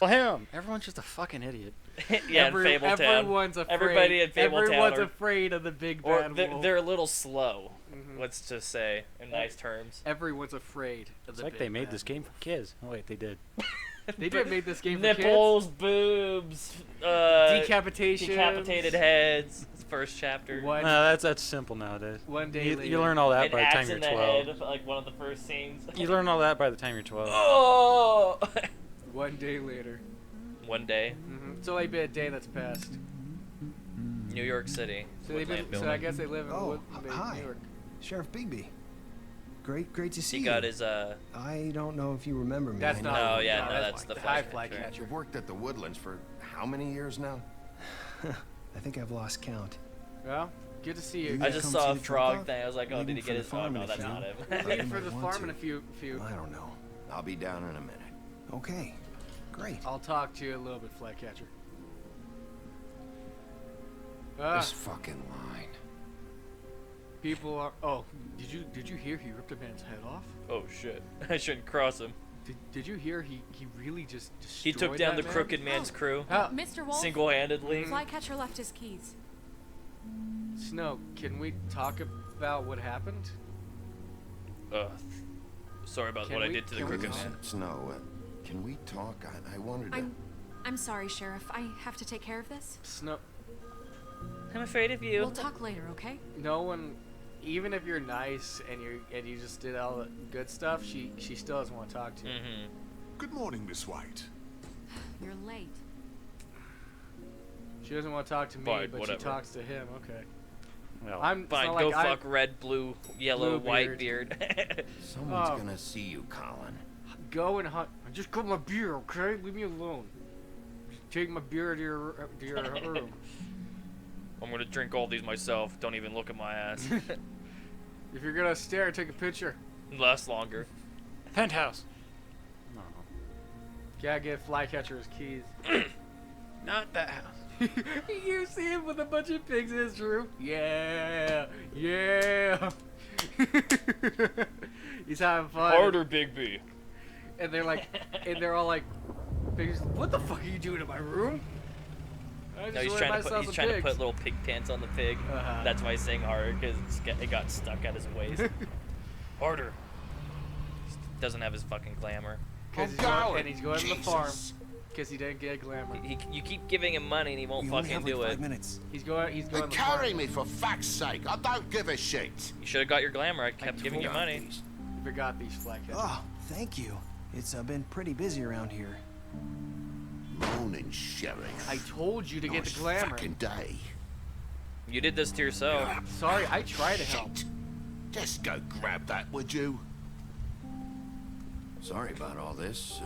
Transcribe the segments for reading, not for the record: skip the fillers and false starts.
him. Everyone's just a fucking idiot. Yeah, in Fabletown. Everyone's afraid. Everybody in Fabletown Everyone's afraid of the big bad wolf. They're a little slow. Let's just say in nice terms. Everyone's afraid of It's the like big they made bad. this game for kids. Oh wait, they did. They did make this game for Nipples, boobs, decapitation, decapitated heads. First chapter. One, No, that's simple nowadays. one day later. You learn all that An by the axe time you're in the 12. head, like one of the first scenes. You learn all that by the time you're 12. Oh! One day later. One day, It's only been a day that's passed. New York City. So, I guess they live in hi. New York. Sheriff Bigby. Great to see He you. got his I don't know if you remember me. That's I not. know- No, yeah, no, that's the high flycatcher. flycatcher. You've worked at the Woodlands for how many years now? I think I've lost count. Well, good to see you. You I gotta just come saw see a the frog drop-off? thing. I was like, oh, Leaving did he for get the his? Oh farm no, in a that's few. not him. Maybe I for the might farm want in a few. I don't know. I'll be down in a minute. Okay, great. I'll talk to you a little bit, flycatcher. This fucking line. People are. Oh, did you hear he ripped a man's head off? Oh shit! I shouldn't cross him. Did you hear he really just He destroyed took down the that man? Crooked-Man's crew How? Mr. Wolf, single-handedly. Flycatcher left his keys. Snow, can we talk about what happened? Sorry about Can what I we- did to the can we Crooked-Man. Snow, can we talk? I wanted to... I'm sorry, Sheriff. I have to take care of this. Snow, I'm afraid of you. We'll talk later, okay? no one, even if you're nice and you just did all the good stuff, she still doesn't want to talk to you. Good morning, Miss White. You're late. She doesn't want to talk to me, Fine, but whatever. she talks to him. Okay. Well, It's Fine, not go like I- fuck red, blue, yellow, Blue white beard. Someone's Oh. gonna see you, Colin. Go and hunt. I just got my beer, okay? Leave me alone. Just take my beer to your room. I'm gonna drink all these myself. Don't even look at my ass. If you're gonna stare, take a picture. Lasts longer. penthouse. No, Gotta give Flycatcher his keys. not that house. You see him with a bunch of pigs in his room? Yeah, yeah. He's having fun. Harder, Bigby. And they're like, and they're all like, pigs. What the fuck are you doing in my room? I No, he's ordered trying to myself put some trying to pigs. put little pig pants on the pig. Uh-huh. That's why he's saying harder because it got stuck at his waist. Harder. Doesn't have his fucking glamour. Cause he's going, and he's going to the farm because he didn't get glamour. You keep giving him money and he won't We only fucking have like do 5 it. minutes. He's going to the Carry farm. me for fuck's sake. I don't give a shit. You should have got your glamour. I kept giving you money. You forgot these Flycatchers. Oh, thank you. It's been pretty busy around here. Morning, Sheriff. I told you to get Nice the glamour. fucking day. You did this to yourself. Sorry, I tried to help. Shit. Just go grab that, would you? Sorry about all this.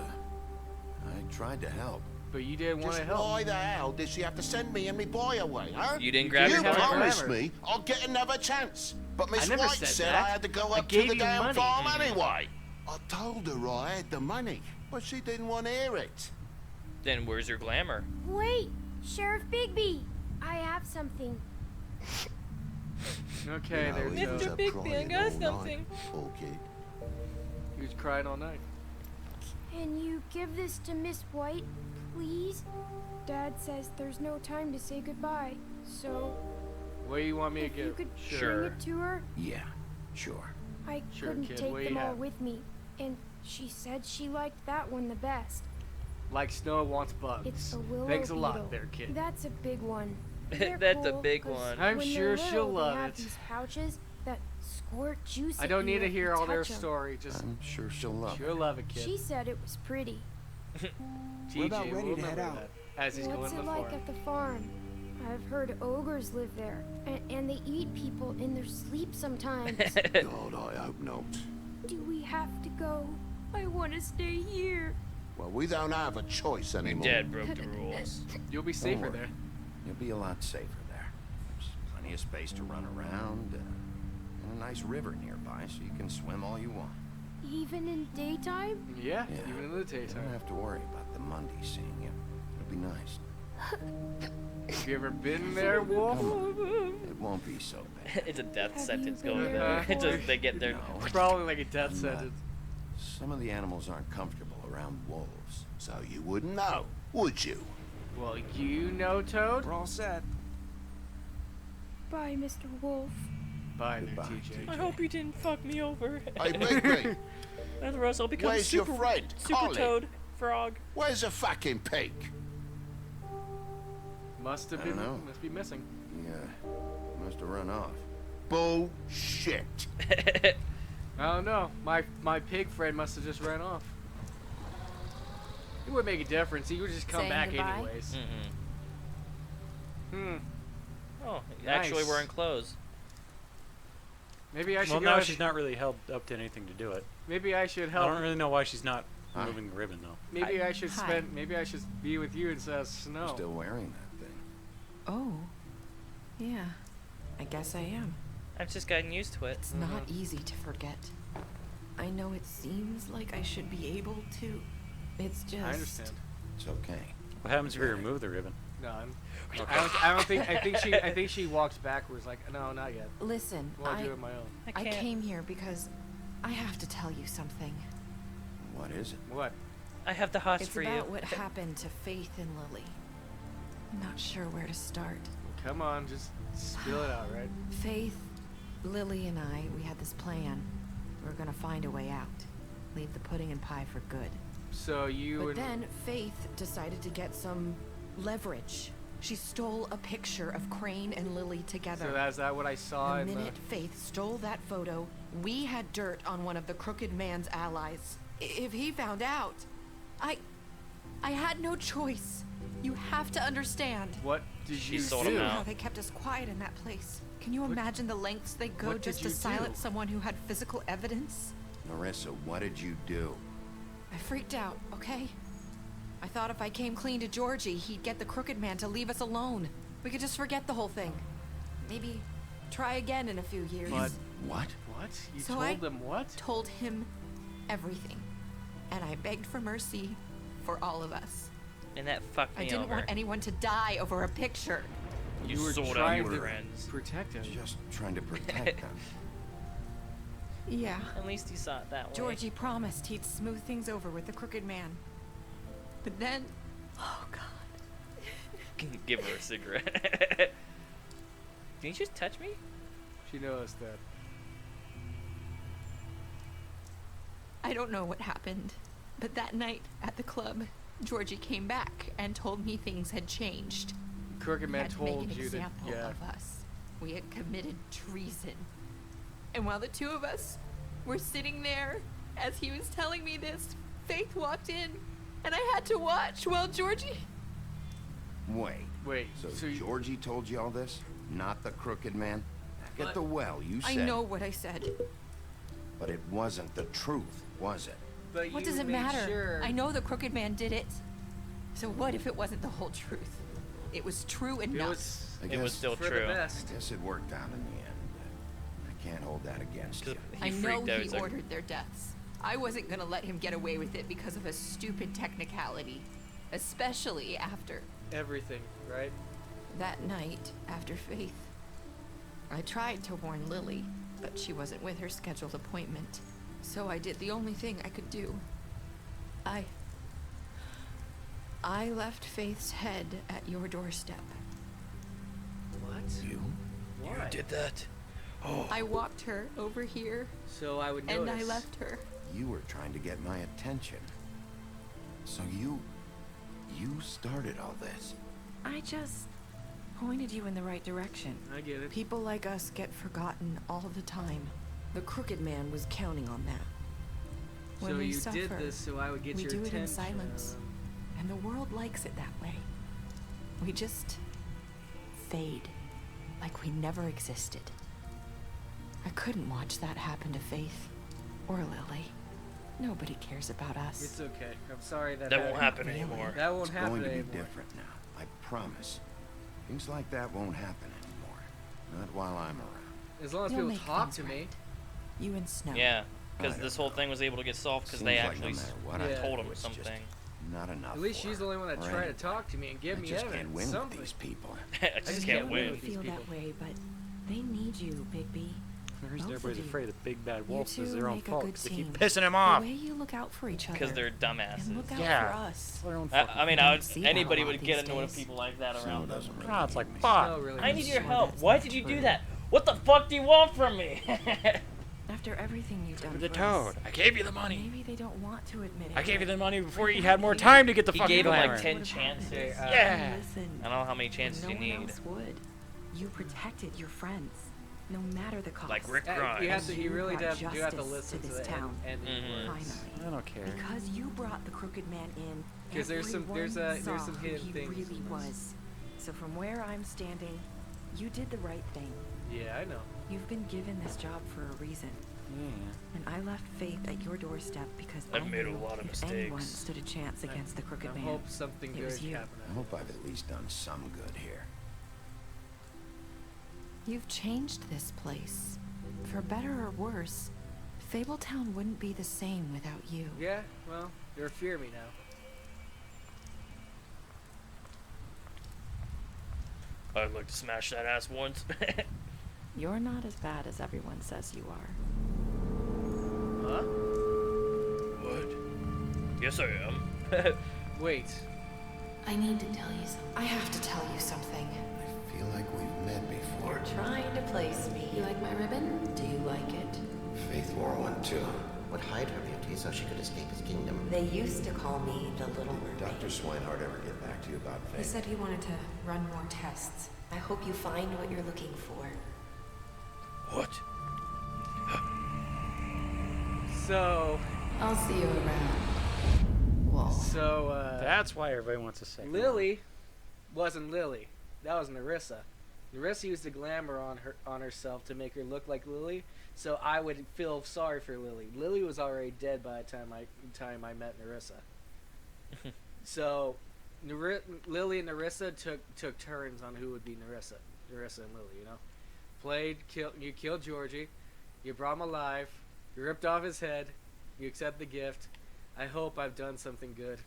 I tried to help. But you didn't want Just to help. why the hell did she have to send me and me boy away, huh? You didn't grab You your have glamour. promised glamour. me I'll get another chance. But Miss never White said said that. I had to go I up to gave the you damn money. farm anyway. I told her I had the money, but she didn't want to hear it. Then where's your glamour? Wait, Sheriff Bigby, I have something. Okay, You know, there's he was Joe. up crying all night, poor kid. He was crying all night. Can you give this to Miss White, please? Dad says there's no time to say goodbye, so What do you want me to if you give? could Sure. bring it to her. Yeah, sure. I Sure, couldn't kid, take what do them you all have? with me, and she said she liked that one the best. Like Snow wants bugs. It's a willow Thanks a lot beetle. there, kid. That's a big one. They're That's a cool big 'cause one. I'm when sure they're she'll little, love they have it. These pouches that squirt juice. I at don't you need to if hear you all their touch 'em. story. Just I'm sure she'll love it. she'll love it, kid. She said it was pretty. We're about TJ ready will to head remember out. that as he's What's going to it the like farm. at the farm? I've heard ogres live there, and they eat people in their sleep sometimes. God, I hope not. Do we have to go? I want to stay here. Well, we don't have a choice anymore. Dad broke the rules. You'll be safer worry. there. You'll be a lot safer there. There's plenty of space to run around, and a nice river nearby, so you can swim all you want. Even in daytime? Yeah, Yeah. even in the You daytime. don't have to worry about the Monday seeing you. It'll be nice. Have you ever been there, Wolf? It won't be so bad. It's a death Have you sentence been going there there. before? Just they get their No. It's probably like a death I'm, sentence. Some of the animals aren't comfortable around wolves. So you wouldn't know, would you? Well, you know, Toad. We're all set. Bye, Mr. Wolf. Bye, there, Goodbye, TJ. I hope you didn't fuck me over. Hey, Bigby, And or else I'll become where's your super, friend, super Colin? toad frog. Where's the fucking pig? Must have I been. don't know. Must be missing. Yeah, must have run off. Bullshit. I don't know. My pig friend must have just ran off. It wouldn't make a difference. He would just come Saying back goodbye? anyways. Mm-mm. Hmm. Oh, actually Nice. wearing clothes. Maybe I should Well, go. now she's not really held up to anything to do it. Maybe I should I help. don't really know why she's not Hi. moving the ribbon though. Maybe I should Hi. spend. Maybe I should be with you instead of You're Snow. still wearing that thing. Oh, yeah. I guess I am. I've just gotten used to it. It's not easy to forget. I know it seems like I should be able to. It's just. I understand. It's okay. What happens if we remove the ribbon? No, I don't think. I think she walked backwards. Like, no, not yet. Listen, Well, I'll do it on my own. I can't. came here because I have to tell you something. What is it? What? I have the hots It's for about you. what happened to Faith and Lily. I'm not sure where to start. Come on, just spill it out, right? Faith, Lily, and I, we had this plan. We were gonna find a way out. Leave the pudding and pie for good. So you But and then Faith decided to get some leverage. She stole a picture of Crane and Lily together. so is that what I saw The in the? minute Faith stole that photo, we had dirt on one of the Croaked-Man's allies. If he found out, I had no choice. You have to understand. What did She you sold do? him How out. they kept us quiet in that place. Can you What- imagine the lengths they go what did just to you do? silence someone who had physical evidence? Narissa, what did you do? I freaked out, okay? I thought if I came clean to Georgie, he'd get the Crooked-Man to leave us alone. We could just forget the whole thing. Maybe try again in a few years. But- What? What? You So told I them what? Told him everything. And I begged for mercy for all of us. And that fucked I me didn't over. want anyone to die over a picture. You were sold out trying your to friends. protect him. Just trying to protect them. Yeah. At least he saw it that way. Georgie promised he'd smooth things over with the Crooked-Man. But then, oh God. Give her a cigarette. Can you just touch me? She noticed that. I don't know what happened, but that night at the club, Georgie came back and told me things had changed. Crooked He Man had to make told an you that. example Yeah. of us. We had committed treason. And while the two of us were sitting there, as he was telling me this, Faith walked in, and I had to watch while Georgie. Wait. Wait. So you, Georgie told you all this? Not the Crooked Man? Back at the well, you I said. know what I said. But it wasn't the truth, was it? but What you does it made matter? Sure. I know the Crooked Man did it. So what if it wasn't the whole truth? It was true It enough. was I It was still for true. the best. I guess it worked out in the end. I can't hold that against you. He I know freaked out. he He's like, ordered their deaths. I wasn't gonna let him get away with it because of a stupid technicality. Especially after Everything, right? that night after Faith. I tried to warn Lily, but she wasn't with her scheduled appointment. So I did the only thing I could do. I left Faith's head at your doorstep. What? You? Why? did that. Oh. I walked her over here, So I would and notice. I left her. You were trying to get my attention. So you started all this. I just pointed you in the right direction. I get it. People like us get forgotten all the time. The Crooked Man was counting on that. When So we you suffer, did this so I would get we your do attention. it in silence. And the world likes it that way. We just fade, like we never existed. I couldn't watch that happen to Faith or Lily. Nobody cares about us. It's okay. I'm sorry that That won't happen Really? anymore. That won't It's happen going to be anymore. different now. I promise. Things like that won't happen anymore. Not while I'm around. As long as You'll people make talk things to me. right. You and Snow. Yeah, because I this don't whole know. thing was able to get solved because Seems they like actually no matter what I Yeah. told him do, it's just something. Not enough. At least for she's the only one that or tried to anything. talk to me and give I me just evidence. can't win something. with these people. I just just can't can't win. win. You These feel people. that way, but they need you, Bigby. The reason Both of everybody's you. afraid of big bad You wolves is two their own make a fault. good 'Cause they keep team. pissing him The off. way you look out for each other. Because they're And dumbasses. look out Yeah. for us. Their own I fucking mean, don't I would, see that a anybody lot would get these into it with days. people like that Snow around them. doesn't really Oh, it's like, Snow fuck. really I need doesn't- your sure help. that's Why not did you do true. that? What the fuck do you want from me? After everything you've done The for toad. us, I gave you the money. maybe they don't want to admit it. I gave you the money before But you had more you- time to get the He fucking gave him like glamour. 10 Would've chances. happened. Yeah. Listen, I don't know how many chances no you one need. else would. You protected your friends, no matter the cost. Like Rick You Grimes. have to. You really brought do have to justice listen to to this the town. end Mhm. words. Finally. I don't care. Because you brought the Crooked-Man in. 'Cause there's some everyone saw some who hidden he things really in this. was. So from where I'm standing, you did the right thing. Yeah, I know. You've been given this job for a reason. Yeah. And I left Faith at your doorstep because I've I made a knew lot of if anyone mistakes. stood a chance against the Crooked I Man. hope something It good was you. happens. I hope I've at least done some good here. You've changed this place. For better or worse, Fabletown wouldn't be the same without you. Yeah, well, you're fear me now. I'd like to smash that ass once. You're not as bad as everyone says you are. Huh? What? Yes, I am. Wait. I need to tell you something. I have to tell you something. I feel like we've met before. Trying to place me. You like my ribbon? Do you like it? Faith wore one too. Would hide her beauty so she could escape his kingdom. They used to call me the Little Did Mermaid. Dr. Swinehart ever get back to you about He Faith? said he wanted to run more tests. I hope you find what you're looking for. What? So, I'll see you around. Whoa. That's why everybody wants to say. Lily wasn't Lily. That was Narissa. Narissa used the glamour on herself to make her look like Lily, so I would feel sorry for Lily. Lily was already dead by the time I met Narissa. So, Lily and Narissa took turns on who would be Narissa and Lily. You know, you killed Georgie, you brought him alive, you ripped off his head, you accept the gift. I hope I've done something good.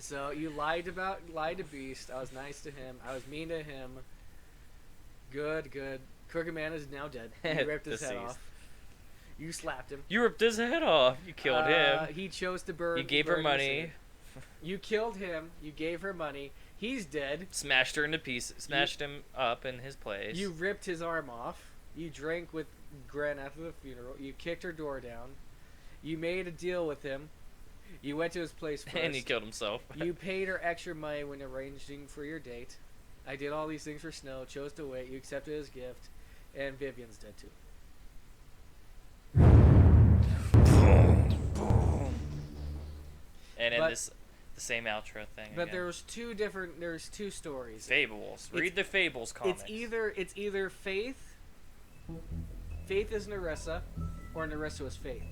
So you lied to Beast. I was nice to him. I was mean to him. Good. Crooked-Man is now dead. You ripped his head Deceased. off. You slapped him. You ripped his head off. You killed him. He chose to burn. You gave her burn money. his- You killed him. You gave her money. He's dead. Smashed her into pieces. Smashed him up in his place. You ripped his arm off. You drank with Gren after the funeral. You kicked her door down. You made a deal with him. You went to his place first. and he killed himself. You paid her extra money when arranging for your date. I did all these things for Snow, chose to wait, you accepted his gift, and Vivian's dead too. And then But- the same outro thing. But again. there's two stories. Fables. Read the Fables comics. It's either Faith is Narissa, or Narissa is Faith.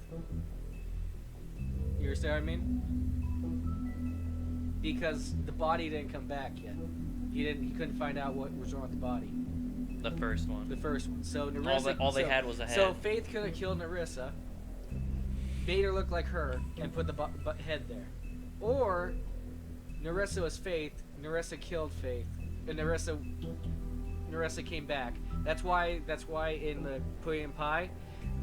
You understand what I mean? Because the body didn't come back yet. He couldn't find out what was wrong with the body. The first one. The first one. So Narissa. All they had was a head. So Faith could have killed Narissa, made her look like her, and put the head there. Or Narissa was Faith. Narissa killed Faith, and Narissa came back. That's why in the Pudding Pie,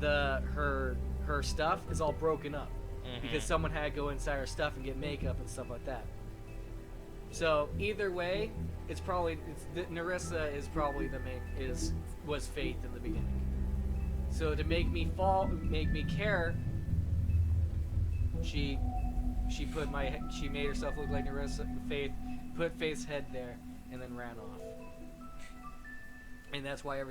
her stuff is all broken up because someone had to go inside her stuff and get makeup and stuff like that. So either way, Narissa is probably was Faith in the beginning. So to make me care, she made herself look like Narissa, Faith, put Faith's head there, and then ran off. And that's why how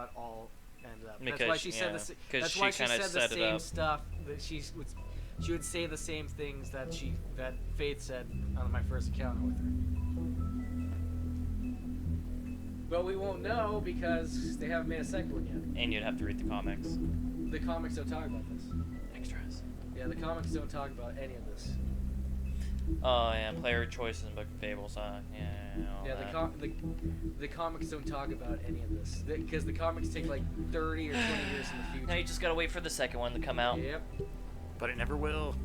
it all ended up. Because, that's why she said yeah, the 'cause that's she why she kinda said the set it same up. stuff that she would say the same things that Faith said on my first encounter with her. But we won't know because they haven't made a second one yet. And you'd have to read the comics. The comics don't talk about this. Extras. Yeah, the comics don't talk about any of this. Oh yeah, player choices in Book of Fables. Yeah. all Yeah, that. the comics don't talk about any of this because the comics take like 30 or 20 years in the future. Now you just gotta wait for the second one to come out. Yep. But it never will.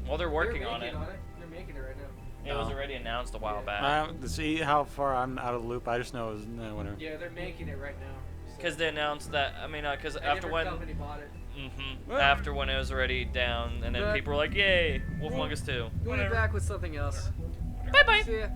Well, they're working on it. They're making it right now. It was already announced a while back. See how far I'm out of the loop. I just know it was whatever. Yeah, they're making it right now. Because they announced that. I mean, because A after different when. company bought it. After when it was already down, and then But- people were like, "Yay, Wolf Among Us 2." We'll be back with something else. Bye bye. See ya.